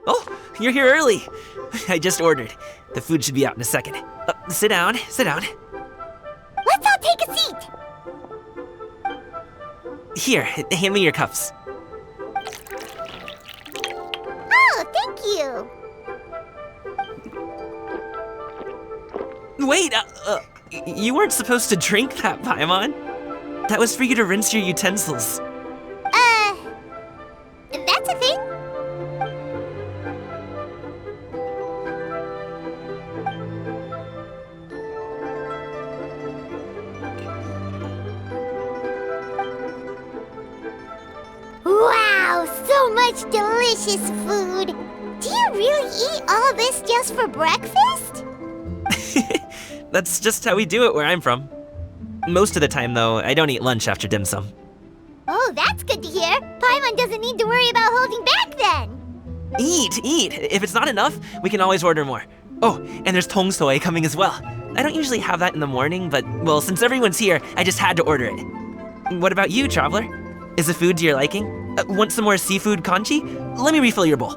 Oh, you're here early. I just ordered. The food should be out in a second. Sit down, sit down. Let's all take a seat. Here, hand me your cups. Oh, thank you. Wait, you weren't supposed to drink that, Paimon. That was for you to rinse your utensils. That's a thing? Wow, so much delicious food. Do you really eat all this just for breakfast? That's just how we do it where I'm from. Most of the time, though, I don't eat lunch after dim sum. Oh, that's good to hear. Paimon doesn't need to worry about holding back then. Eat! If it's not enough, we can always order more. Oh, and there's tong soy coming as well. I don't usually have that in the morning, but, well, since everyone's here, I just had to order it. What about you, traveler? Is the food to your liking? Want some more seafood kanchi? Let me refill your bowl.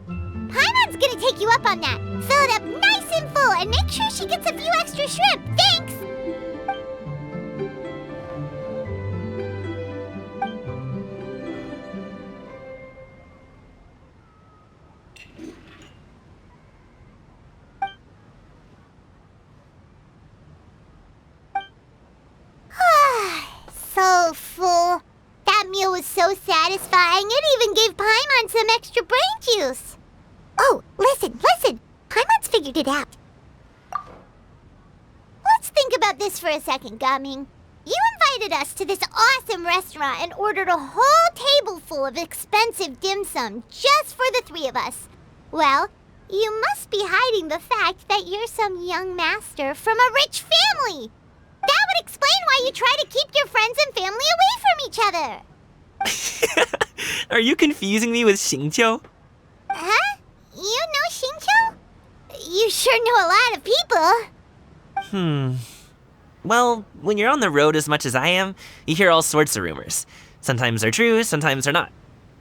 Paimon's gonna take you up on that. Fill it up nice and full and make sure she gets a few extra shrimp. Thanks! So full. That meal was so satisfying, it even gave Paimon some extra brain juice. Oh, listen. Paimon's figured it out. Let's think about this for a second, Gaming. You invited us to this awesome restaurant and ordered a whole table full of expensive dim sum just for the three of us. Well, you must be hiding the fact that you're some young master from a rich family. That would explain why you try to keep your friends and family away from each other. Are you confusing me with Xingqiu? Huh? You know Xingqiu? You sure know a lot of people. Well, when you're on the road as much as I am, you hear all sorts of rumors. Sometimes they're true, sometimes they're not.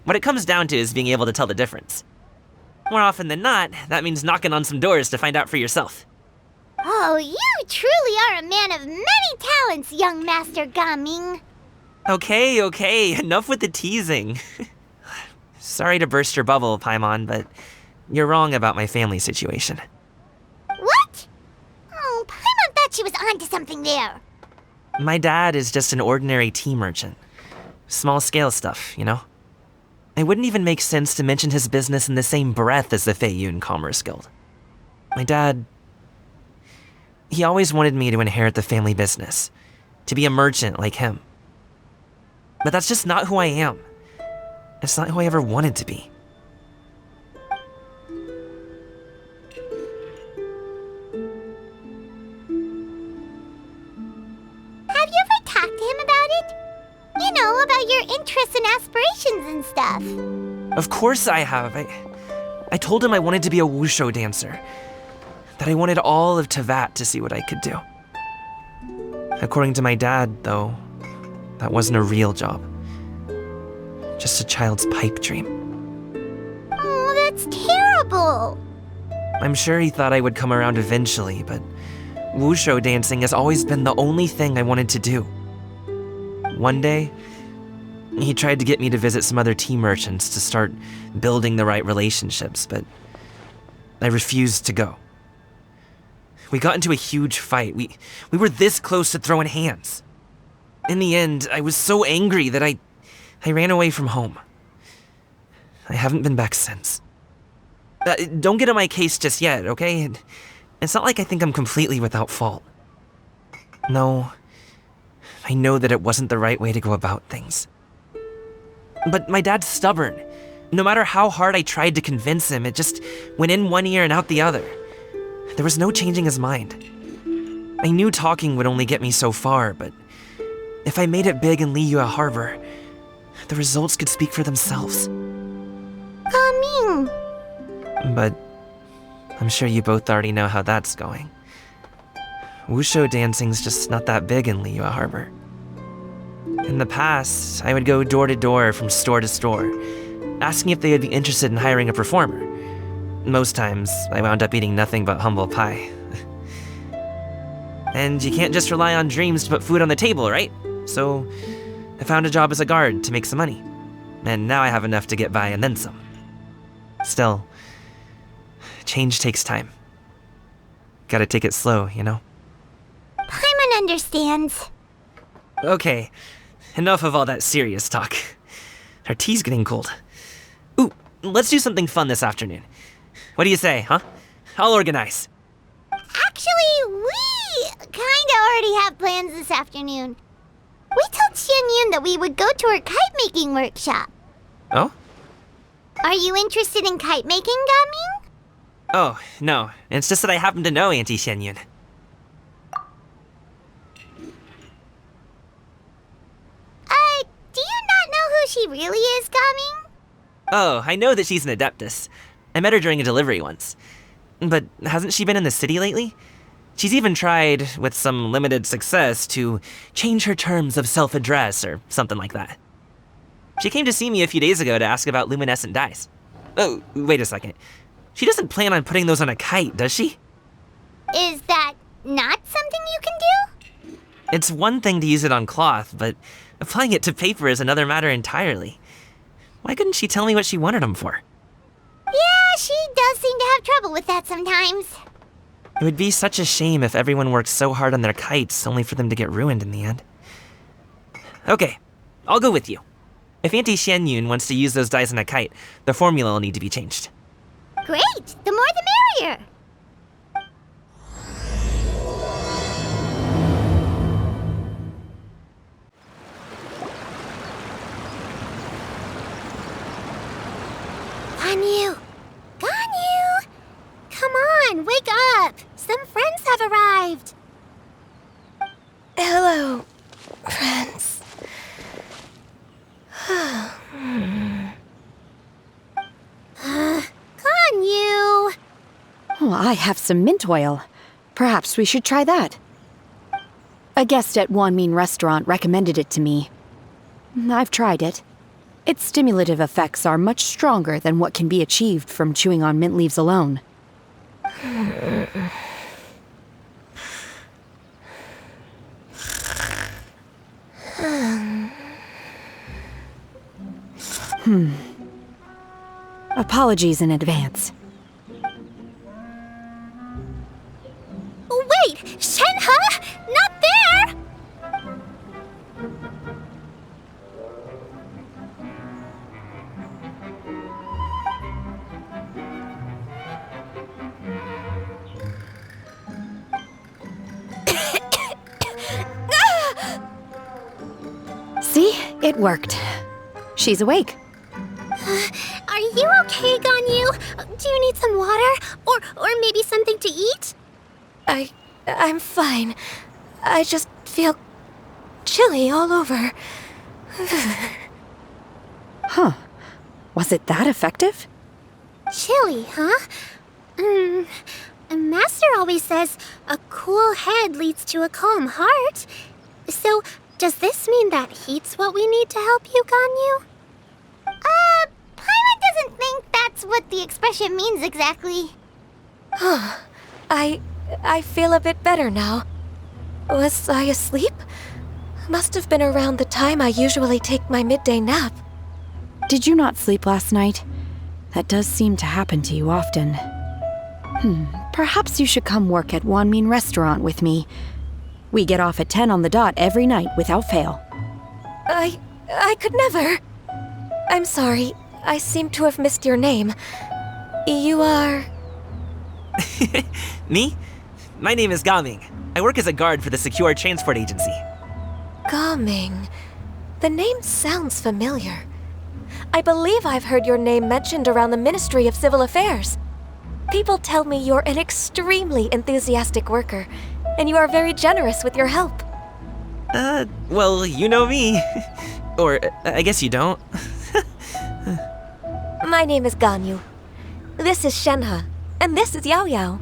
What it comes down to is being able to tell the difference. More often than not, that means knocking on some doors to find out for yourself. Oh, you truly are a man of many talents, young Master Gaming. Okay, enough with the teasing. Sorry to burst your bubble, Paimon, but you're wrong about my family situation. What? Oh, Paimon thought she was onto something there. My dad is just an ordinary tea merchant. Small-scale stuff, you know? It wouldn't even make sense to mention his business in the same breath as the Feiyun Commerce Guild. My dad... he always wanted me to inherit the family business, to be a merchant like him. But that's just not who I am. It's not who I ever wanted to be. Have you ever talked to him about it? You know, about your interests and aspirations and stuff. Of course I have. I told him I wanted to be a wushu dancer. That I wanted all of Teyvat to see what I could do. According to my dad, though, that wasn't a real job. Just a child's pipe dream. Oh, that's terrible. I'm sure he thought I would come around eventually, but wushu dancing has always been the only thing I wanted to do. One day, he tried to get me to visit some other tea merchants to start building the right relationships, but I refused to go. We got into a huge fight. We were this close to throwing hands. In the end, I was so angry that I ran away from home. I haven't been back since. Don't get on my case just yet, okay? It's not like I think I'm completely without fault. No, I know that it wasn't the right way to go about things. But my dad's stubborn. No matter how hard I tried to convince him, it just went in one ear and out the other. There was no changing his mind. I knew talking would only get me so far, but if I made it big in Liyue Harbor, the results could speak for themselves. Gaming. But I'm sure you both already know how that's going. Wushu dancing's just not that big in Liyue Harbor. In the past, I would go door to door from store to store, asking if they would be interested in hiring a performer. Most times, I wound up eating nothing but humble pie. And you can't just rely on dreams to put food on the table, right? So, I found a job as a guard to make some money. And now I have enough to get by and then some. Still, change takes time. Gotta take it slow, you know? Paimon understands. Okay, enough of all that serious talk. Our tea's getting cold. Ooh, let's do something fun this afternoon. What do you say, huh? I'll organize. Actually, we kinda already have plans this afternoon. We told Xianyun that we would go to her kite-making workshop. Oh? Are you interested in kite-making, Gaming? Oh, no. It's just that I happen to know Auntie Xianyun. Do you not know who she really is, Gaming? Oh, I know that she's an adeptus. I met her during a delivery once. But hasn't she been in the city lately? She's even tried, with some limited success, to change her terms of self-address or something like that. She came to see me a few days ago to ask about luminescent dyes. Oh, wait a second. She doesn't plan on putting those on a kite, does she? Is that not something you can do? It's one thing to use it on cloth, but applying it to paper is another matter entirely. Why couldn't she tell me what she wanted them for? Yeah, she does seem to have trouble with that sometimes. It would be such a shame if everyone worked so hard on their kites only for them to get ruined in the end. Okay, I'll go with you. If Auntie Xianyun wants to use those dyes on a kite, the formula will need to be changed. Great! The more the merrier! Ganyu! Ganyu! Come on, wake up! Some friends have arrived! Hello, friends. Ganyu! Oh, I have some mint oil. Perhaps we should try that. A guest at Wanmin Restaurant recommended it to me. I've tried it. Its stimulative effects are much stronger than what can be achieved from chewing on mint leaves alone. Apologies in advance. Wait! Shenhe? Not there! See? It worked. She's awake. Are you okay, Ganyu? Do you need some water? Or maybe something to eat? I'm fine. I just feel chilly all over. Huh. Was it that effective? Chilly, huh? Master always says a cool head leads to a calm heart. So, does this mean that heat's what we need to help you, Ganyu? Paimon doesn't think that's what the expression means exactly. I feel a bit better now. Was I asleep? Must have been around the time I usually take my midday nap. Did you not sleep last night? That does seem to happen to you often. Perhaps you should come work at Wanmin Restaurant with me. We get off at 10 on the dot every night without fail. I could never. I'm sorry. I seem to have missed your name. You are... Me? My name is Gaming. I work as a guard for the Secure Transport Agency. Gaming. The name sounds familiar. I believe I've heard your name mentioned around the Ministry of Civil Affairs. People tell me you're an extremely enthusiastic worker, and you are very generous with your help. Well, you know me. Or, I guess you don't. My name is Ganyu. This is Shenhe, and this is Yao Yao.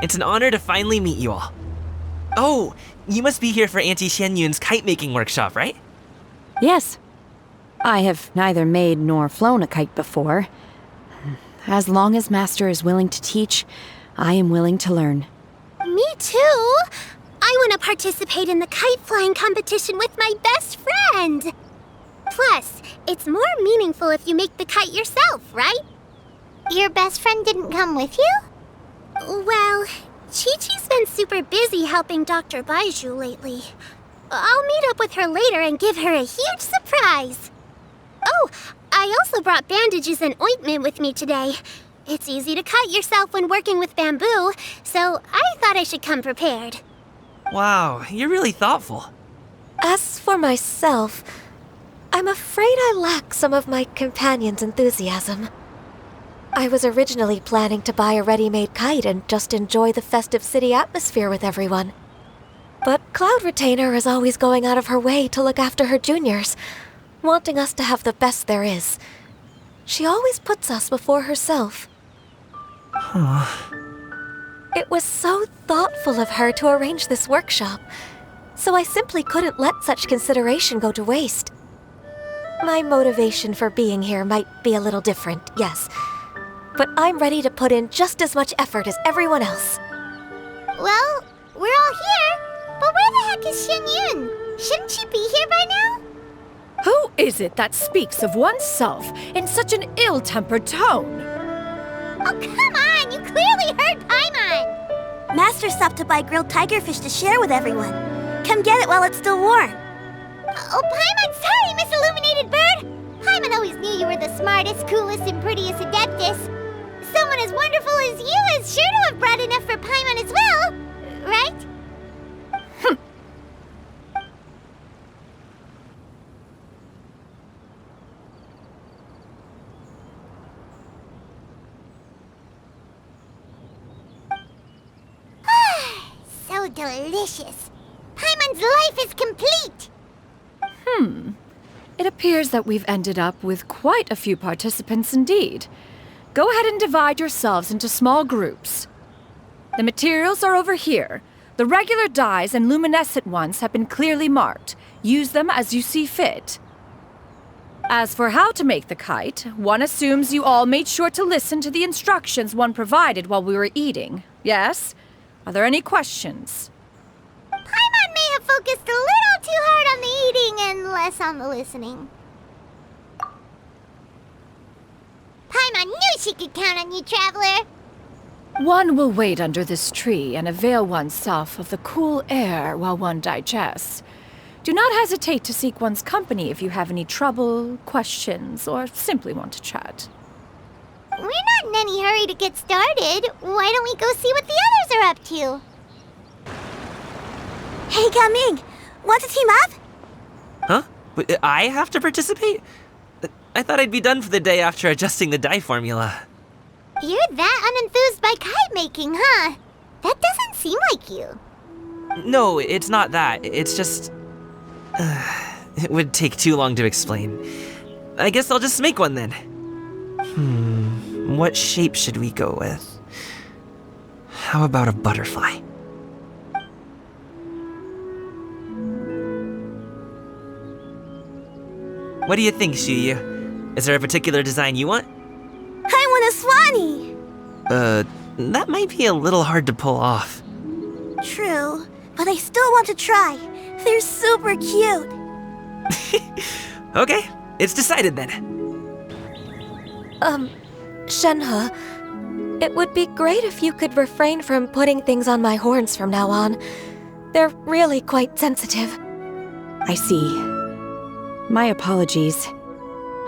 It's an honor to finally meet you all. Oh, you must be here for Auntie Xianyun's kite-making workshop, right? Yes. I have neither made nor flown a kite before. As long as Master is willing to teach, I am willing to learn. Me too! I want to participate in the kite flying competition with my best friend! Plus, it's more meaningful if you make the kite yourself, right? Your best friend didn't come with you? Well, Chi-Chi's been super busy helping Dr. Baiju lately. I'll meet up with her later and give her a huge surprise. Oh, I also brought bandages and ointment with me today. It's easy to cut yourself when working with bamboo, so I thought I should come prepared. Wow, you're really thoughtful. As for myself, I'm afraid I lack some of my companion's enthusiasm. I was originally planning to buy a ready-made kite and just enjoy the festive city atmosphere with everyone. But Cloud Retainer is always going out of her way to look after her juniors, wanting us to have the best there is. She always puts us before herself. It was so thoughtful of her to arrange this workshop, so I simply couldn't let such consideration go to waste. My motivation for being here might be a little different, yes, but I'm ready to put in just as much effort as everyone else. Well, we're all here, but where the heck is Shen Yun? Shouldn't she be here by now? Who is it that speaks of oneself in such an ill-tempered tone? Oh, come on! You clearly heard Paimon! Master stopped to buy grilled tigerfish to share with everyone. Come get it while it's still warm. Oh, Paimon, sorry, Miss Illuminated Bird! Paimon always knew you were the smartest, coolest, and prettiest Adeptus. Someone as wonderful as you is sure to have brought enough for Paimon as well, right? So delicious. Paimon's life is complete. It appears that we've ended up with quite a few participants indeed. Go ahead and divide yourselves into small groups. The materials are over here. The regular dyes and luminescent ones have been clearly marked. Use them as you see fit. As for how to make the kite, one assumes you all made sure to listen to the instructions one provided while we were eating. Yes? Are there any questions? Paimon may have focused a little too hard on the eating and less on the listening. Paimon knew she could count on you, Traveler. One will wait under this tree and avail oneself of the cool air while one digests. Do not hesitate to seek one's company if you have any trouble, questions, or simply want to chat. We're not in any hurry to get started. Why don't we go see what the others are up to? Hey, Gaming! Want to team up? Huh? But I have to participate? I thought I'd be done for the day after adjusting the dye formula. You're that unenthused by kite making, huh? That doesn't seem like you. No, it's not that. It's just... it would take too long to explain. I guess I'll just make one then. What shape should we go with? How about a butterfly? What do you think, Shuyu? Is there a particular design you want? I want a Swanee! That might be a little hard to pull off. True, but I still want to try. They're super cute. Okay, it's decided then. Shenhe, it would be great if you could refrain from putting things on my horns from now on. They're really quite sensitive. I see. My apologies.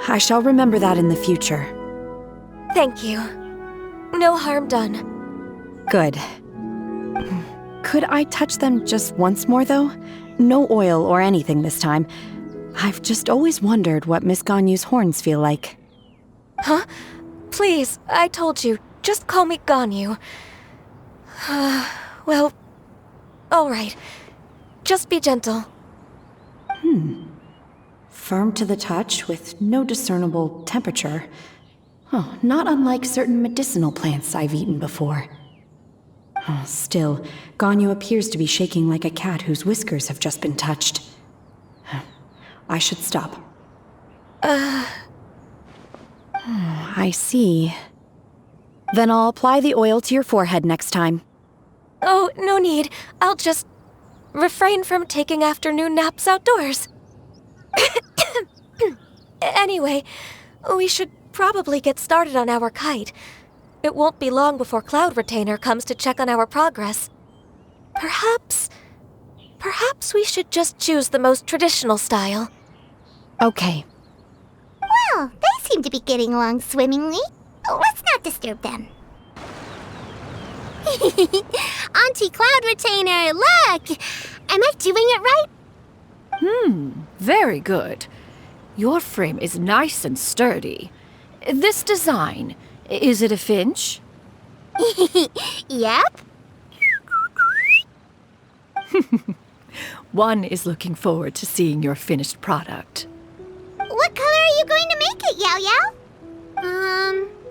I shall remember that in the future. Thank you. No harm done. Good. Could I touch them just once more, though? No oil or anything this time. I've just always wondered what Miss Ganyu's horns feel like. Huh? Please, I told you. Just call me Ganyu. Well, all right. Just be gentle. Firm to the touch with no discernible temperature. Oh, not unlike certain medicinal plants I've eaten before. Still, Ganyu appears to be shaking like a cat whose whiskers have just been touched. I should stop. I see. Then I'll apply the oil to your forehead next time. Oh, no need. I'll just refrain from taking afternoon naps outdoors. Anyway, we should probably get started on our kite. It won't be long before Cloud Retainer comes to check on our progress. Perhaps we should just choose the most traditional style. Okay. Well, they seem to be getting along swimmingly. Let's not disturb them. Auntie Cloud Retainer, look! Am I doing it right? Very good. Your frame is nice and sturdy. This design, is it a finch? Yep. One is looking forward to seeing your finished product. What color are you going to make it, Yao Yao?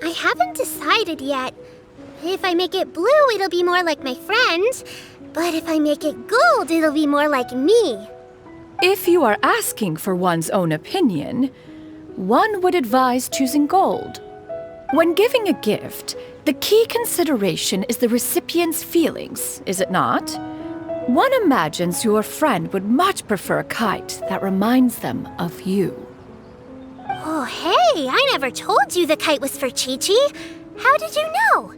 I haven't decided yet. If I make it blue, it'll be more like my friend. But if I make it gold, it'll be more like me. If you are asking for one's own opinion, one would advise choosing gold. When giving a gift, the key consideration is the recipient's feelings, is it not? One imagines your friend would much prefer a kite that reminds them of you. Oh, hey, I never told you the kite was for Chi-Chi. How did you know?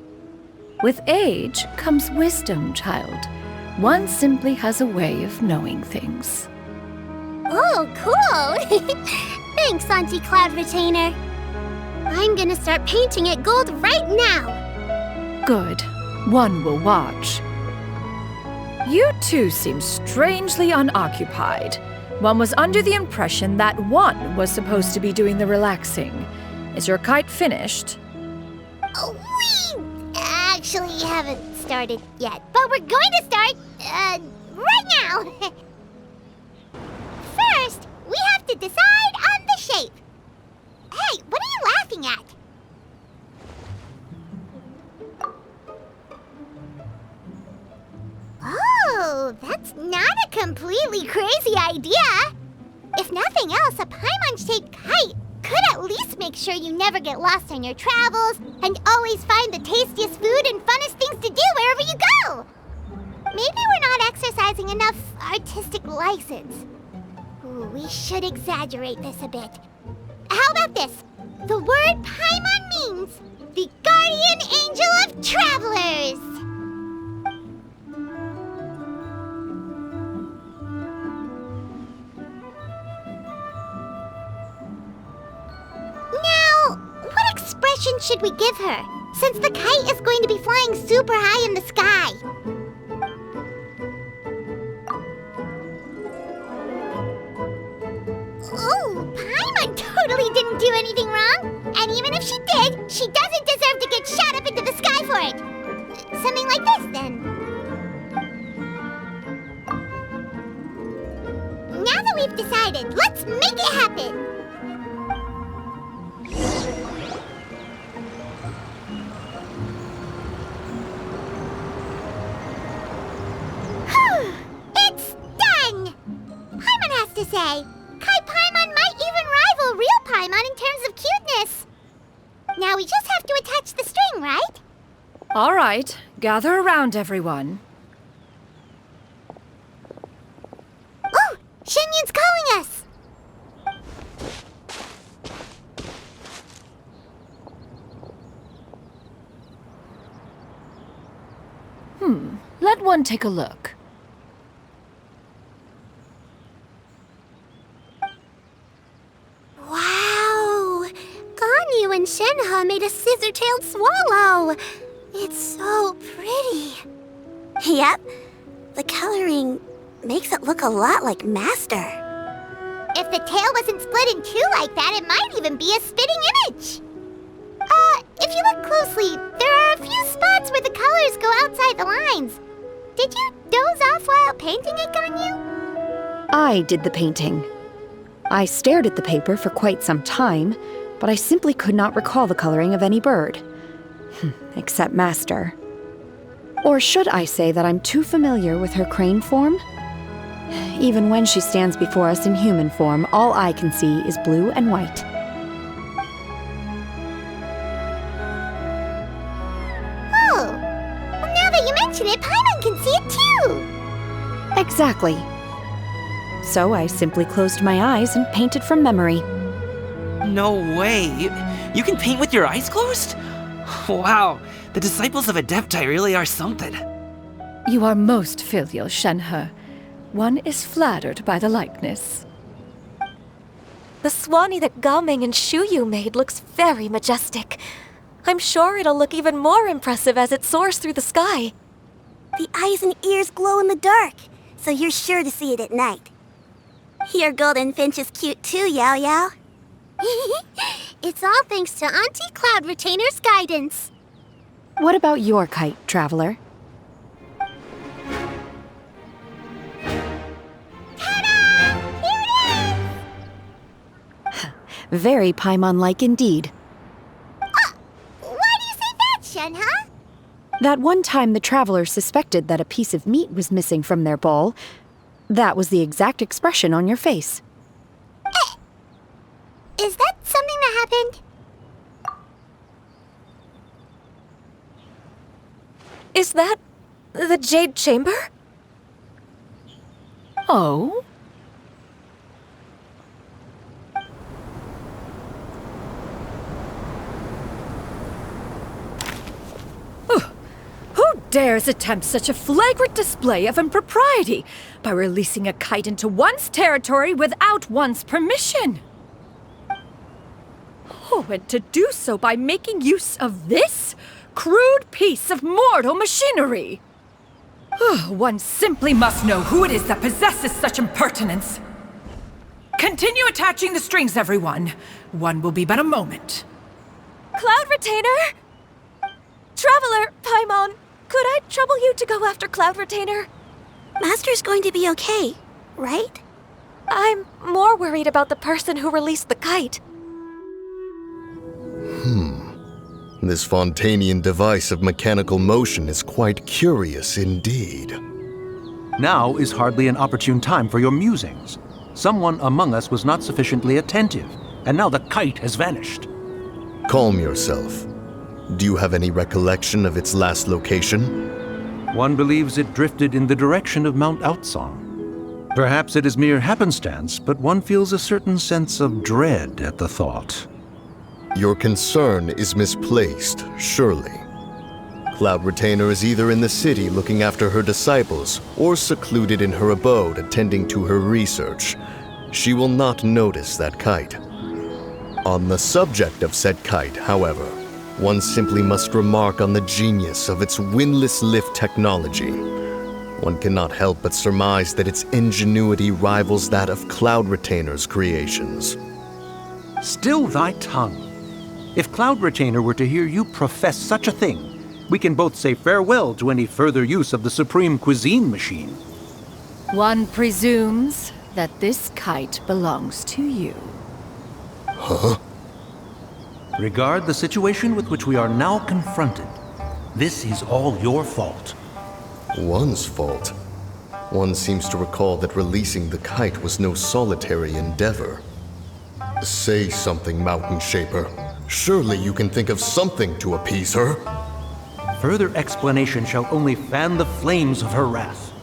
With age comes wisdom, child. One simply has a way of knowing things. Oh, cool. Thanks, Auntie Cloud Retainer. I'm gonna start painting it gold right now. Good. One will watch. You two seem strangely unoccupied. One was under the impression that one was supposed to be doing the relaxing. Is your kite finished? We actually haven't started yet, but we're going to start, right now. First, we have to decide on the shape. Hey, what are you laughing at? Oh, that's not a completely crazy idea. If nothing else, a Paimon-shaped kite could at least make sure you never get lost on your travels and always find the tastiest food and funnest things to do wherever you go. Maybe we're not exercising enough artistic license. Ooh, we should exaggerate this a bit. How about this? The word Paimon means the guardian angel of travelers. Now, what expression should we give her, since the kite is going to be flying super high in the sky? Oh, Paimon totally didn't do anything wrong. And even if she did, she doesn't deserve to get shot up into the sky for it. Something like this, then. Now that we've decided, let's make it happen. It's done! Paimon has to say, Kai Paimon might even rival real Paimon in terms of cuteness. Now we just have to attach the string, right? All right, gather around, everyone. Oh, Shenyun's calling us! Let one take a look. Wow! Ganyu and Shenhe made a scissor-tailed swallow! It's so pretty. Yep. The coloring makes it look a lot like Master. If the tail wasn't split in two like that, it might even be a spitting image. If you look closely, there are a few spots where the colors go outside the lines. Did you doze off while painting it, Ganyu? I did the painting. I stared at the paper for quite some time, but I simply could not recall the coloring of any bird. Except Master. Or should I say that I'm too familiar with her crane form? Even when she stands before us in human form, all I can see is blue and white. Oh, well, now that you mention it, Paimon can see it too! Exactly. So I simply closed my eyes and painted from memory. No way. You can paint with your eyes closed? Wow, the disciples of Adepti really are something. You are most filial, Shenhe. One is flattered by the likeness. The Swanee that Gaming and Shuyu made looks very majestic. I'm sure it'll look even more impressive as it soars through the sky. The eyes and ears glow in the dark, so you're sure to see it at night. Your golden finch is cute too, Yao Yao. It's all thanks to Auntie Cloud Retainer's guidance. What about your kite, Traveler? Ta-da! Here it is! Very Paimon-like indeed. Why do you say that, Shenhe? That one time the Traveler suspected that a piece of meat was missing from their bowl, that was the exact expression on your face. Is that something that happened? Is that the Jade Chamber? Oh? Who dares attempt such a flagrant display of impropriety by releasing a kite into one's territory without one's permission? Oh, and to do so by making use of this crude piece of mortal machinery. One simply must know who it is that possesses such impertinence. Continue attaching the strings, everyone. One will be but a moment. Cloud Retainer? Traveler, Paimon, could I trouble you to go after Cloud Retainer? Master's going to be okay, right? I'm more worried about the person who released the kite. This Fontanian device of mechanical motion is quite curious indeed. Now is hardly an opportune time for your musings. Someone among us was not sufficiently attentive, and now the kite has vanished. Calm yourself. Do you have any recollection of its last location? One believes it drifted in the direction of Mount Outsong. Perhaps it is mere happenstance, but one feels a certain sense of dread at the thought. Your concern is misplaced, surely. Cloud Retainer is either in the city looking after her disciples, or secluded in her abode attending to her research. She will not notice that kite. On the subject of said kite, however, one simply must remark on the genius of its windless lift technology. One cannot help but surmise that its ingenuity rivals that of Cloud Retainer's creations. Still thy tongue. If Cloud Retainer were to hear you profess such a thing, we can both say farewell to any further use of the Supreme Cuisine Machine. One presumes that this kite belongs to you. Huh? Regard the situation with which we are now confronted. This is all your fault. One's fault? One seems to recall that releasing the kite was no solitary endeavor. Say something, Mountain Shaper. Surely you can think of something to appease her. Further explanation shall only fan the flames of her wrath.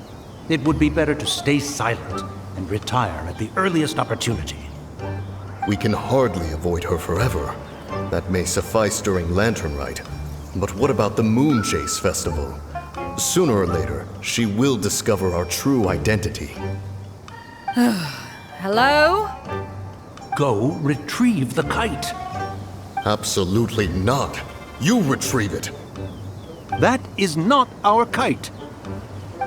It would be better to stay silent and retire at the earliest opportunity. We can hardly avoid her forever. That may suffice during Lantern Rite. But what about the Moon Chase Festival? Sooner or later, she will discover our true identity. Hello? Go retrieve the kite. Absolutely not. You retrieve it. That is not our kite.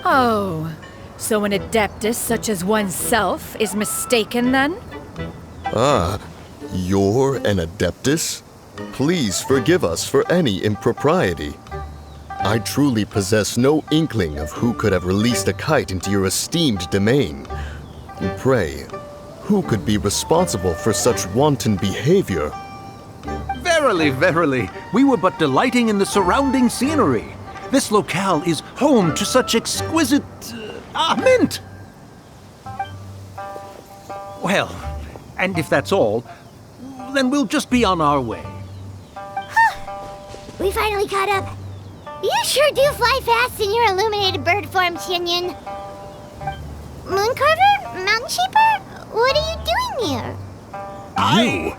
Oh, so an adeptus such as oneself is mistaken then? Ah, you're an Adeptus? Please forgive us for any impropriety. I truly possess no inkling of who could have released a kite into your esteemed domain. Pray, who could be responsible for such wanton behavior? Verily, verily, we were but delighting in the surrounding scenery. This locale is home to such exquisite mint. Well, and if that's all, then we'll just be on our way. We finally caught up. You sure do fly fast in your illuminated bird form, Xinyan. Mooncarver? Mountain Sheeper? What are you doing here? You?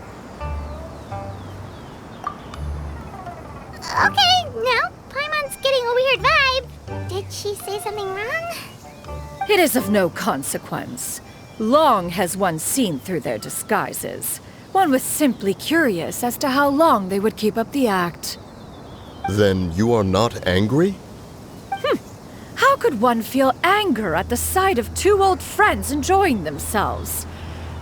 Okay, now Paimon's getting a weird vibe. Did she say something wrong? It is of no consequence. Long has one seen through their disguises. One was simply curious as to how long they would keep up the act. Then you are not angry? How could one feel anger at the sight of two old friends enjoying themselves?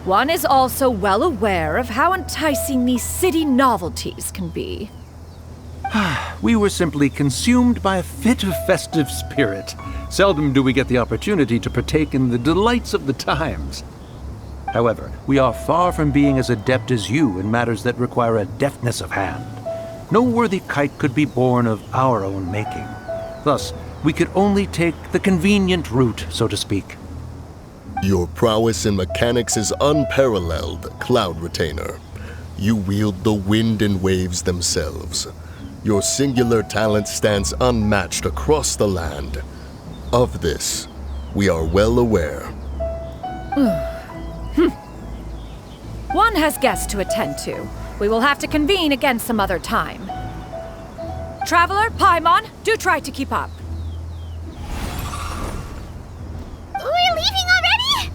One is also well aware of how enticing these city novelties can be. We were simply consumed by a fit of festive spirit. Seldom do we get the opportunity to partake in the delights of the times. However, we are far from being as adept as you in matters that require a deftness of hand. No worthy kite could be born of our own making. Thus, we could only take the convenient route, so to speak. Your prowess in mechanics is unparalleled, Cloud Retainer. You wield the wind and waves themselves. Your singular talent stands unmatched across the land. Of this, we are well aware. One has guests to attend to. We will have to convene again some other time. Traveler, Paimon, do try to keep up. We're leaving already?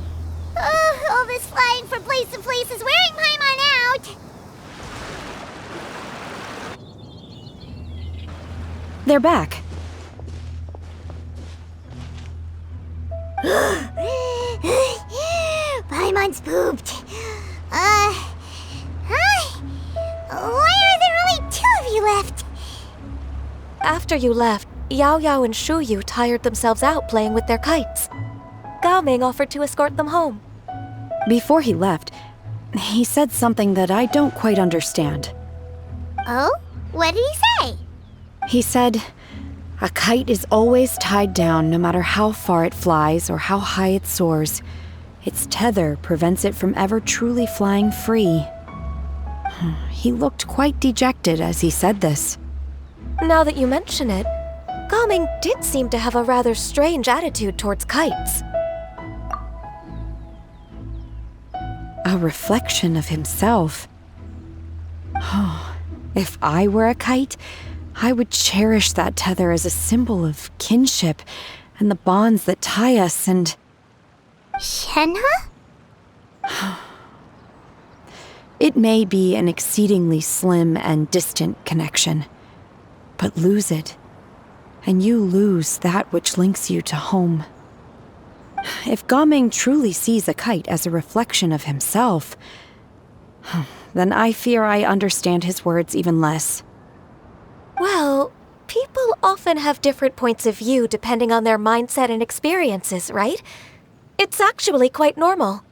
All this flying from place to place is wearing Paimon out. They're back. Paimon's pooped. Hi. Why are there only two of you left? After you left, Yao Yao and Shu Yu tired themselves out playing with their kites. Gao Ming offered to escort them home. Before he left, he said something that I don't quite understand. Oh? What did he say? He said, a kite is always tied down no matter how far it flies or how high it soars. Its tether prevents it from ever truly flying free. He looked quite dejected as he said this. Now that you mention it, Gao Ming did seem to have a rather strange attitude towards kites. A reflection of himself. If I were a kite, I would cherish that tether as a symbol of kinship and the bonds that tie us and... Shenhe? It may be an exceedingly slim and distant connection, but lose it, and you lose that which links you to home. If Gao Ming truly sees a kite as a reflection of himself, then I fear I understand his words even less. Well, people often have different points of view depending on their mindset and experiences, right? It's actually quite normal.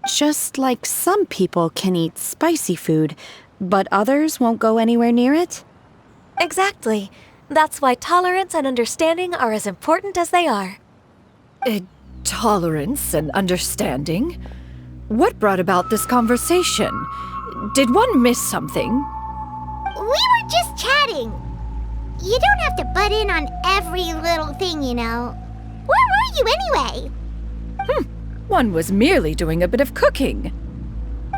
Just like some people can eat spicy food, but others won't go anywhere near it? Exactly. That's why tolerance and understanding are as important as they are. Tolerance and understanding? What brought about this conversation? Did one miss something? We were just chatting. You don't have to butt in on every little thing, you know. Where were you anyway? One was merely doing a bit of cooking.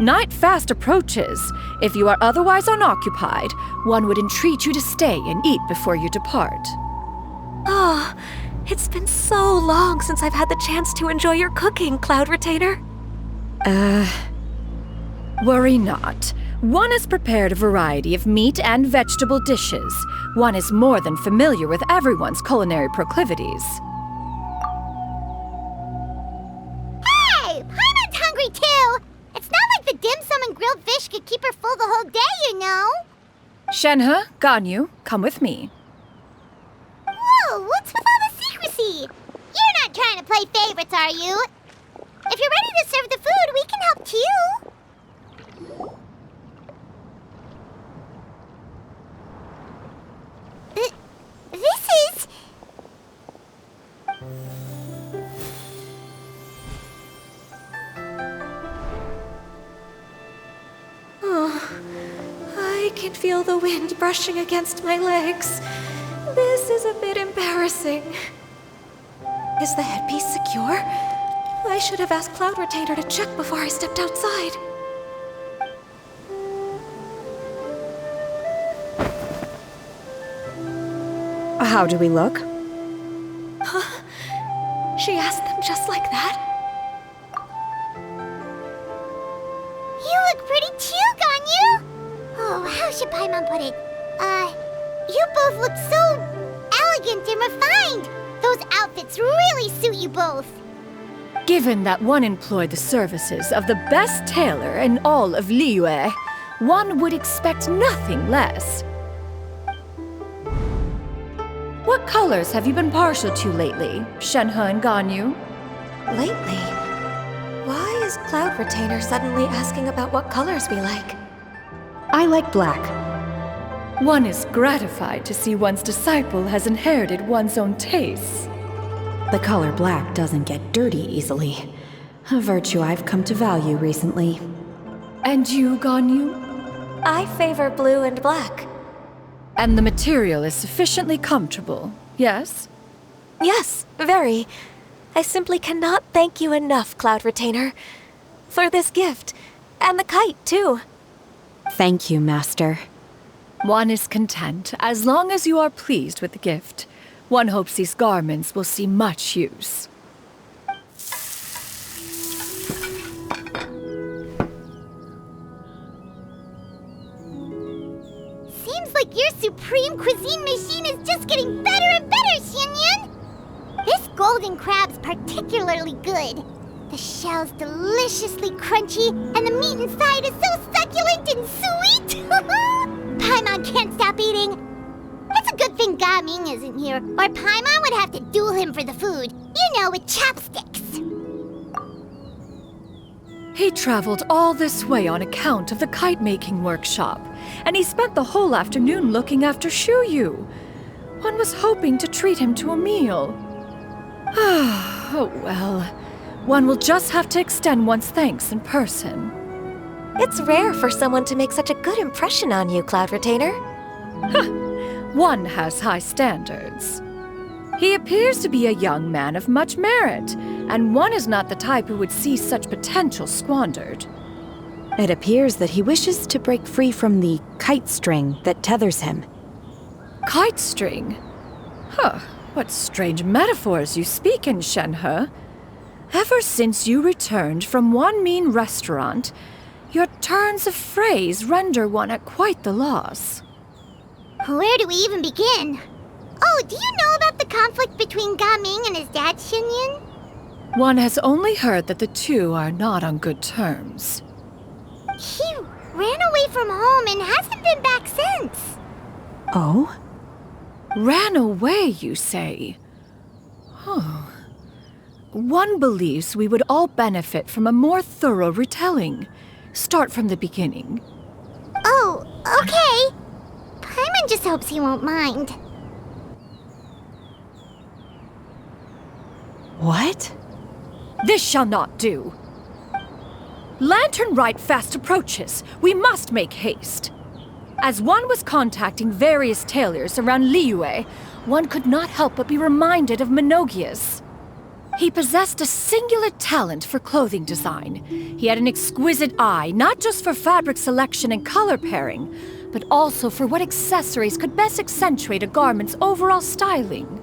Night fast approaches. If you are otherwise unoccupied, one would entreat you to stay and eat before you depart. Oh, it's been so long since I've had the chance to enjoy your cooking, Cloud Retainer. Worry not. One has prepared a variety of meat and vegetable dishes. One is more than familiar with everyone's culinary proclivities. Hey! Paimon's hungry too! It's not like the dim sum and grilled fish could keep her full the whole day, you know! Shenhe, Ganyu, come with me. Whoa, what's with all the secrecy? You're not trying to play favorites, are you? If you're ready to serve the food, we can help too. This is... I can feel the wind brushing against my legs. This is a bit embarrassing. Is the headpiece secure? I should have asked Cloud Retainer to check before I stepped outside. How do we look? She asked them just like that? You look pretty too, Ganyu! Oh, how should Paimon put it? You both look so elegant and refined! Those outfits really suit you both! Given that one employed the services of the best tailor in all of Liyue, one would expect nothing less. What colors have you been partial to lately, Shenhe and Ganyu? Lately? Why is Cloud Retainer suddenly asking about what colors we like? I like black. One is gratified to see one's disciple has inherited one's own tastes. The color black doesn't get dirty easily. A virtue I've come to value recently. And you, Ganyu? I favor blue and black. And the material is sufficiently comfortable, yes? Yes, very. I simply cannot thank you enough, Cloud Retainer. For this gift. And the kite, too. Thank you, Master. One is content as long as you are pleased with the gift. One hopes these garments will see much use. Seems like your supreme cuisine machine is just getting better and better, Xianyun! This golden crab's particularly good. The shell's deliciously crunchy, and the meat inside is so succulent and sweet! Paimon can't stop eating. It's a good thing Gaming isn't here, or Paimon would have to duel him for the food. You know, with chopsticks. He traveled all this way on account of the kite-making workshop, and he spent the whole afternoon looking after Shuyu. One was hoping to treat him to a meal. Oh well, one will just have to extend one's thanks in person. It's rare for someone to make such a good impression on you, Cloud Retainer. One has high standards. He appears to be a young man of much merit, and one is not the type who would see such potential squandered. It appears that he wishes to break free from the kite string that tethers him. Kite string? Huh, what strange metaphors you speak in, Shenhe. Ever since you returned from one mean restaurant, your turns of phrase render one at quite the loss. Where do we even begin? Oh, do you know about the conflict between Gaming and his dad, Xianyun? One has only heard that the two are not on good terms. He ran away from home and hasn't been back since. Oh? Ran away, you say? Huh. One believes we would all benefit from a more thorough retelling. Start from the beginning. Oh, okay. Paimon just hopes he won't mind. What? This shall not do. Lantern Rite fast approaches. We must make haste. As one was contacting various tailors around Liyue, one could not help but be reminded of Menogias. He possessed a singular talent for clothing design. He had an exquisite eye, not just for fabric selection and color pairing, but also for what accessories could best accentuate a garment's overall styling.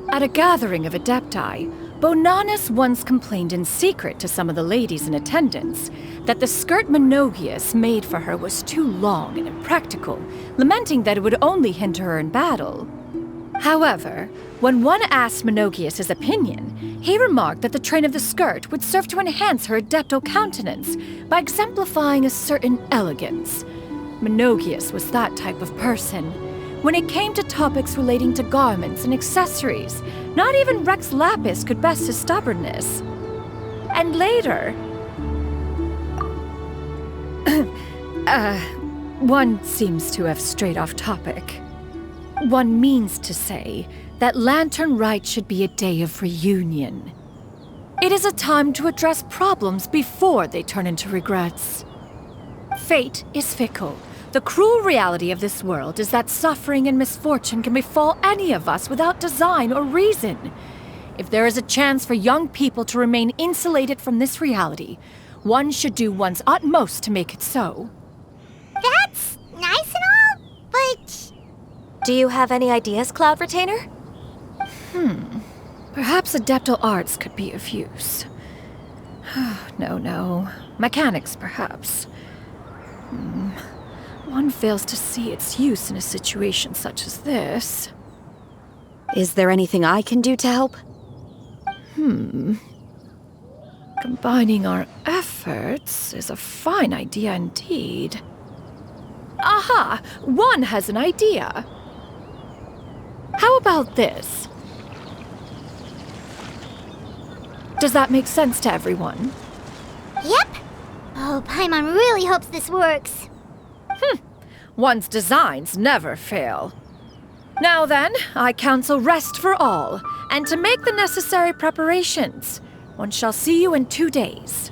At a gathering of adepti, Bonanis once complained in secret to some of the ladies in attendance that the skirt Menogias made for her was too long and impractical, lamenting that it would only hinder her in battle. However, when one asked Menogias his opinion, he remarked that the train of the skirt would serve to enhance her adeptal countenance by exemplifying a certain elegance. Menogias was that type of person. When it came to topics relating to garments and accessories, not even Rex Lapis could best his stubbornness. And later... one seems to have strayed off topic. One means to say that Lantern Rite should be a day of reunion. It is a time to address problems before they turn into regrets. Fate is fickle. The cruel reality of this world is that suffering and misfortune can befall any of us without design or reason. If there is a chance for young people to remain insulated from this reality, one should do one's utmost to make it so. That's nice and all, but... Do you have any ideas, Cloud Retainer? Perhaps adeptal arts could be of use. No. Mechanics, perhaps. One fails to see its use in a situation such as this. Is there anything I can do to help? Combining our efforts is a fine idea indeed. Aha! One has an idea. How about this? Does that make sense to everyone? Yep. Oh, Paimon really hopes this works. One's designs never fail. Now then, I counsel rest for all, and to make the necessary preparations. One shall see you in 2 days.